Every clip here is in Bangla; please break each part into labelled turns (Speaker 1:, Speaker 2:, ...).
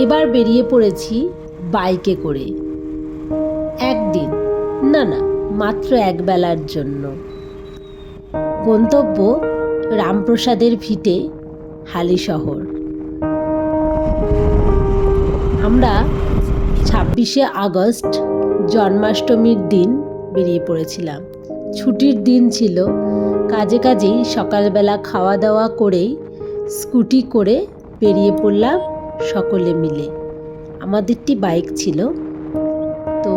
Speaker 1: এবার বেরিয়ে পড়েছি বাইকে করে। একদিন না, মাত্র একবেলার জন্য। গন্তব্য রামপ্রসাদের ভিটে, হালিশহর। আমরা 26শে আগস্ট জন্মাষ্টমীর দিন বেরিয়ে পড়েছিলাম। ছুটির দিন ছিল, কাজেই সকালবেলা খাওয়া দাওয়া করেই স্কুটি করে বেরিয়ে পড়লাম সকলে মিলে। আমাদেরটি বাইক ছিল। তো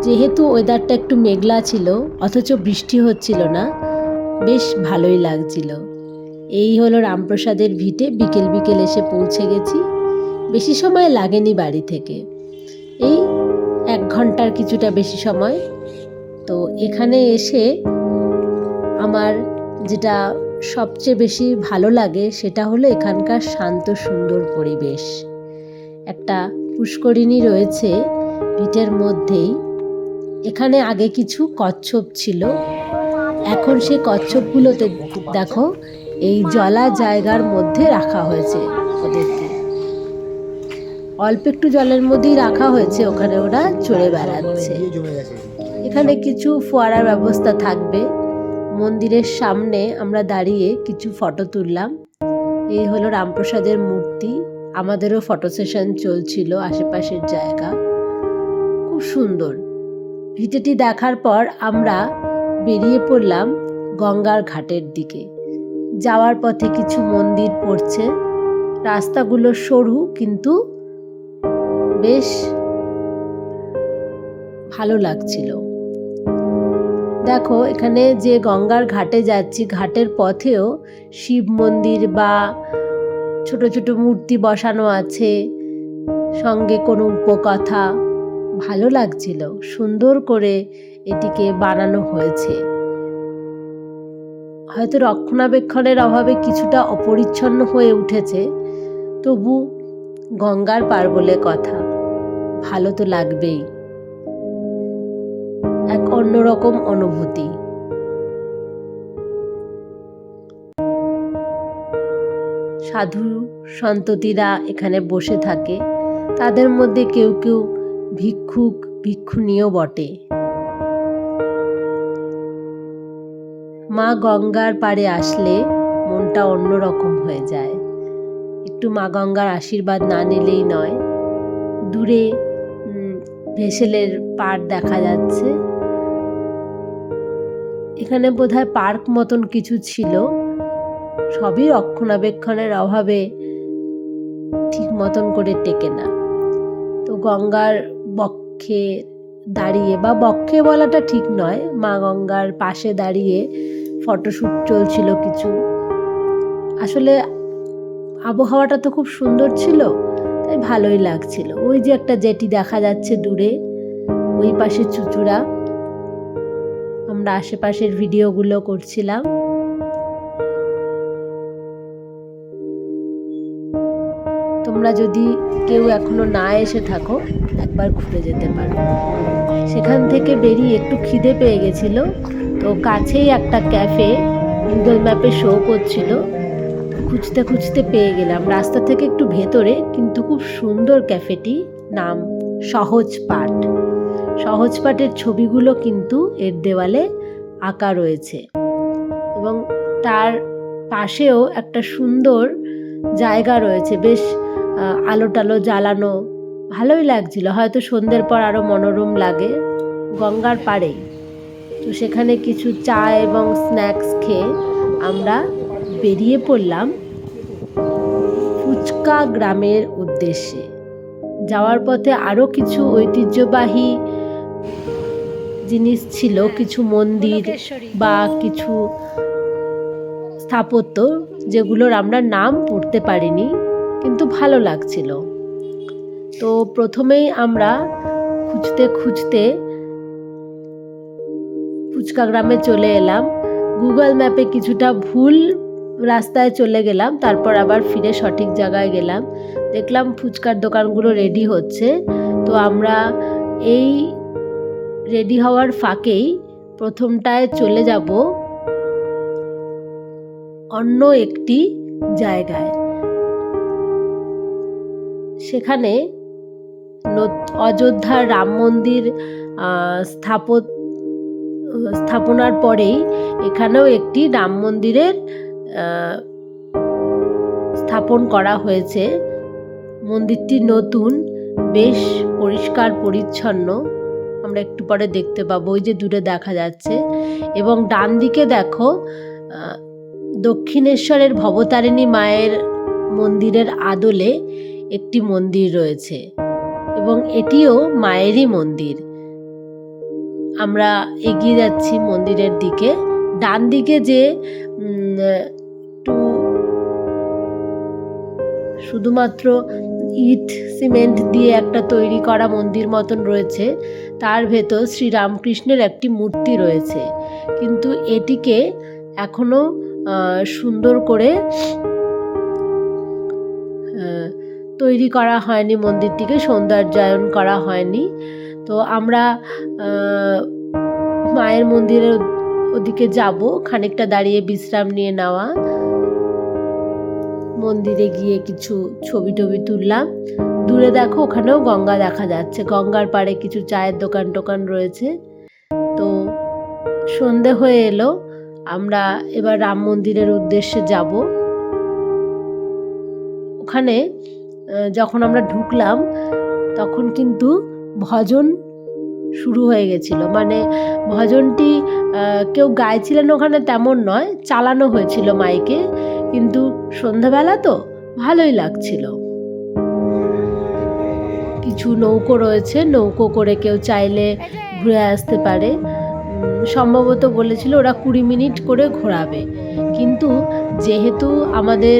Speaker 1: যেহেতু ওয়েদারটা একটু মেঘলা ছিল, অথচ বৃষ্টি হচ্ছিল না, বেশ ভালোই লাগছিল। এই হলো রামপ্রসাদের ভিটে। বিকেল এসে পৌঁছে গেছি। বেশি সময় লাগেনি বাড়ি থেকে, এই 1 ঘন্টার কিছুটা বেশি সময়। তো এখানে এসে আমার যেটা সবচেয়ে বেশি ভালো লাগে সেটা হলো এখানকার শান্ত সুন্দর পরিবেশ। একটা পুষ্করিণী রয়েছে ভিটের মধ্যেই। এখানে আগে কিছু কচ্ছপ ছিল, এখন সেই কচ্ছপগুলোতে দেখো এই জলা জায়গার মধ্যে রাখা হয়েছে ওদেরকে। অল্প একটু জলের মধ্যেই রাখা হয়েছে, ওখানে ওরা চড়ে বেড়াচ্ছে। এখানে কিছু ফোয়ারার ব্যবস্থা থাকবে। মন্দিরের সামনে আমরা দাঁড়িয়ে কিছু ফটো তুললাম। এই হলো রামপ্রসাদের মূর্তি। আমাদেরও ফটো সেশন চলছিল আশেপাশের জায়গা। খুব সুন্দর। ভিটেটি দেখার পর আমরা বেরিয়ে পড়লাম গঙ্গার ঘাটের দিকে। যাওয়ার পথে কিছু মন্দির পড়ছে। রাস্তাগুলো সরু, কিন্তু বেশ ভালো লাগছিল। দেখো এখানে যে গঙ্গার ঘাটে যাচ্ছি, ঘাটের পথেও শিব মন্দির বা ছোট ছোট মূর্তি বসানো আছে, সঙ্গে কোনো উপকথা। ভালো লাগছিল, সুন্দর করে এটিকে বানানো হয়েছে। হয়তো রক্ষণাবেক্ষণের অভাবে কিছুটা অপরিচ্ছন্ন হয়ে উঠেছে, তবু গঙ্গার পার বলে কথা, ভালো তো লাগবেই। এক অন্যরকম অনুভূতি। সাধু সন্ততিরা এখানে বসে থাকে, তাদের মধ্যে কেউ কেউ ভিক্ষুক ভিক্ষুণীও বটে। মা গঙ্গার পাড়ে আসলে মনটা অন্যরকম হয়ে যায়। একটু মা গঙ্গার আশীর্বাদ না নিলেই নয়। দূরে ভেসেলের পাড় দেখা যাচ্ছে। এখানে বোধহয় পার্ক মতন কিছু ছিল, সবই রক্ষণাবেক্ষণের অভাবে ঠিক মতন করে টেকে না। তো গঙ্গার বক্ষে দাঁড়িয়ে, বা বক্ষে বলাটা ঠিক নয়, মা গঙ্গার পাশে দাঁড়িয়ে ফটোশ্যুট চলছিল কিছু। আসলে আবহাওয়াটা তো খুব সুন্দর ছিল, তাই ভালোই লাগছিল। ওই যে একটা জেটি দেখা যাচ্ছে দূরে, ওই পাশে চুচুড়া। আমরা আশেপাশের ভিডিওগুলো করছিলাম। তোমরা যদি কেউ এখনো না এসে থাকো, একবার ঘুরে যেতে পারো। সেখান থেকে বেরিয়ে একটু খিদে পেয়ে গেছিল, তো কাছেই একটা ক্যাফে গুগল ম্যাপে শো করছিল, খুঁজতে খুঁজতে পেয়ে গেলাম। রাস্তা থেকে একটু ভেতরে, কিন্তু খুব সুন্দর ক্যাফেটি। নাম সহজ পাঠ। সহজ পাঠের ছবিগুলো কিন্তু এর দেওয়ালে আঁকা রয়েছে, এবং তার পাশেও একটা সুন্দর জায়গা রয়েছে, বেশ আলো টালো জ্বালানো, ভালোই লাগছিল। হয়তো সন্ধ্যের পর আরো মনোরম লাগে, গঙ্গার পাড়েই। তো সেখানে কিছু চা এবং স্ন্যাক্স খেয়ে আমরা বেরিয়ে পড়লাম ফুচকা গ্রামের উদ্দেশ্যে। যাওয়ার পথে আরো কিছু ঐতিহ্যবাহী জিনিস ছিল, কিছু মন্দির বা কিছু স্থাপত্য, যেগুলোর আমরা নাম পড়তে পারিনি, কিন্তু ভালো লাগছিল। তো প্রথমেই আমরা খুঁজতে খুঁজতে ফুচকা গ্রামে চলে এলাম। গুগল ম্যাপে কিছুটা ভুল রাস্তায় চলে গেলাম, তারপর আবার ফিরে সঠিক জায়গায় গেলাম। দেখলাম ফুচকার দোকানগুলো রেডি হচ্ছে। তো আমরা এই রেডি হওয়ার ফাঁকেই প্রথমটায় চলে যাব অন্য একটি জায়গায়। সেখানে অযোধ্যার রাম মন্দির স্থাপনার পরেই এখানেও একটি রাম মন্দিরের স্থাপন করা হয়েছে। মন্দিরটি নতুন, বেশ পরিষ্কার পরিচ্ছন্ন, আমরা একটু পরে দেখতে পাবো, ওই যে দূরে দেখা যাচ্ছে। এবং ডান দিকে দেখো দক্ষিণেশ্বরের ভবতারিণী মায়ের মন্দিরের আদলে একটি মন্দির রয়েছে এবং এটিও মায়েরই মন্দির। আমরা এগিয়ে যাচ্ছি মন্দিরের দিকে। ডান দিকে যে শুধুমাত্র ইট সিমেন্ট দিয়ে একটা তৈরি করা মন্দির মতন রয়েছে, তার ভেতর শ্রীরামকৃষ্ণের একটি মূর্তি রয়েছে, কিন্তু এটিকে এখনো সুন্দর করে তৈরি করা হয়নি, মন্দিরটিকে সৌন্দর্যায়ন করা হয়নি। তো আমরা মায়ের মন্দিরের ওদিকে যাব, খানিকটা দাঁড়িয়ে বিশ্রাম নিয়ে নেওয়া, মন্দিরে গিয়ে কিছু ছবি টবি তুললাম। দূরে দেখো ওখানেও গঙ্গা দেখা যাচ্ছে, গঙ্গার পাড়ে কিছু চায়ের দোকান রয়েছে। তো সন্ধে হয়ে এলো, আমরা এবার রাম মন্দিরের উদ্দেশ্যে যাব। ওখানে যখন আমরা ঢুকলাম তখন কিন্তু ভজন শুরু হয়ে গেছিল, মানে ভজনটি কেউ গাইছিলেন ওখানে তেমন নয়, চালানো হয়েছিল মাইকে, কিন্তু সন্ধ্যাবেলা তো ভালোই লাগছিল। কিছু নৌকো রয়েছে, নৌকো করে কেউ চাইলে ঘুরে আসতে পারে। সম্ভবত বলেছিল ওরা 20 মিনিট করে ঘোরাবে, কিন্তু যেহেতু আমাদের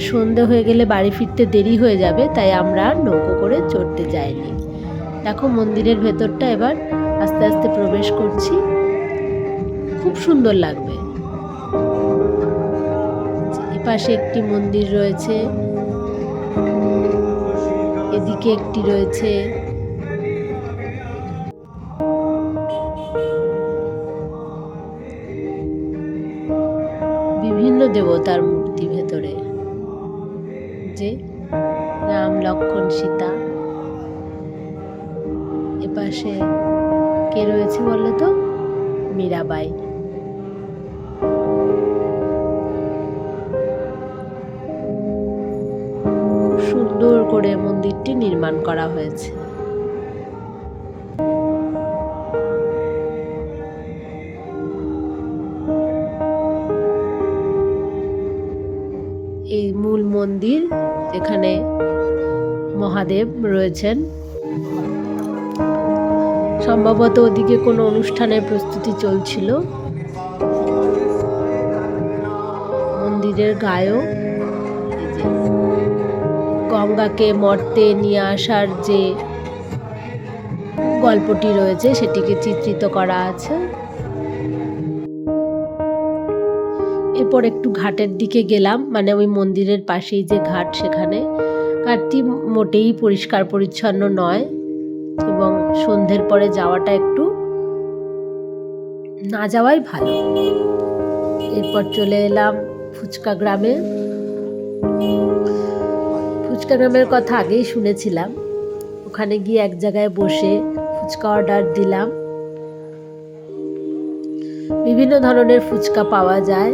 Speaker 1: সন্ধে হয়ে গেলে বাড়ি ফিরতে দেরি হয়ে যাবে, তাই আমরা নৌকো করে চড়তে যাইনি। দেখো মন্দিরের ভেতরটা এবার আস্তে আস্তে প্রবেশ করছি, খুব সুন্দর লাগবে। এপাশে একটি মন্দির রয়েছে, এদিকে একটি রয়েছে। বিভিন্ন দেবতার মূর্তি ভেতরে, যে রাম লক্ষ্মণ সীতা। এপাশে কে রয়েছে বলো তো? মীরাবাই। সুন্দর করে মন্দিরটি নির্মাণ করা হয়েছে। এই মূল মন্দির, এখানে মহাদেব রয়েছেন। সম্ভবত ওদিকে কোনো অনুষ্ঠানের প্রস্তুতি চলছিল। মন্দিরের গায়েও গঙ্গাকে মর্তে নিয়ে আসার যে গল্পটি রয়েছে সেটিকে চিত্রিত করা আছে। এরপর একটু ঘাটের দিকে গেলাম, মানে ওই মন্দিরের পাশেই যে ঘাট, সেখানে ঘাটটি মোটেই পরিষ্কার পরিচ্ছন্ন নয় এবং সন্ধ্যের পরে যাওয়াটা একটু না যাওয়াই ভালো। এরপর চলে এলাম ফুচকা গ্রামে। ফুচকা গ্রামের কথা আগেই শুনেছিলাম, ওখানে গিয়ে এক জায়গায় বসে ফুচকা অর্ডার দিলাম। বিভিন্ন ধরনের ফুচকা পাওয়া যায়,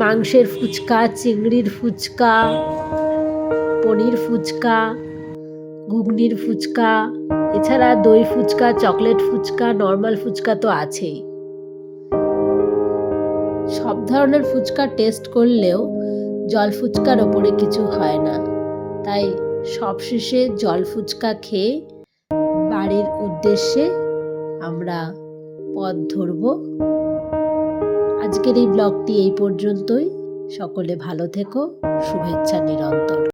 Speaker 1: মাংসের ফুচকা, চিংড়ির ফুচকা, পনির ফুচকা, ঘুগনির ফুচকা, এছাড়া দই ফুচকা, চকলেট ফুচকা, নর্মাল ফুচকা তো আছেই। সব ধরনের ফুচকা টেস্ট করলেও জল ফুচকার ওপরে কিছু হয় না, তাই সবশেষে জল ফুচকা খেয়ে বাড়ির উদ্দেশ্যে আমরা পথ ধরব। আজকের এই ব্লগটি এই পর্যন্তই। সকলে ভালো থেকো, শুভেচ্ছা নিরন্তর।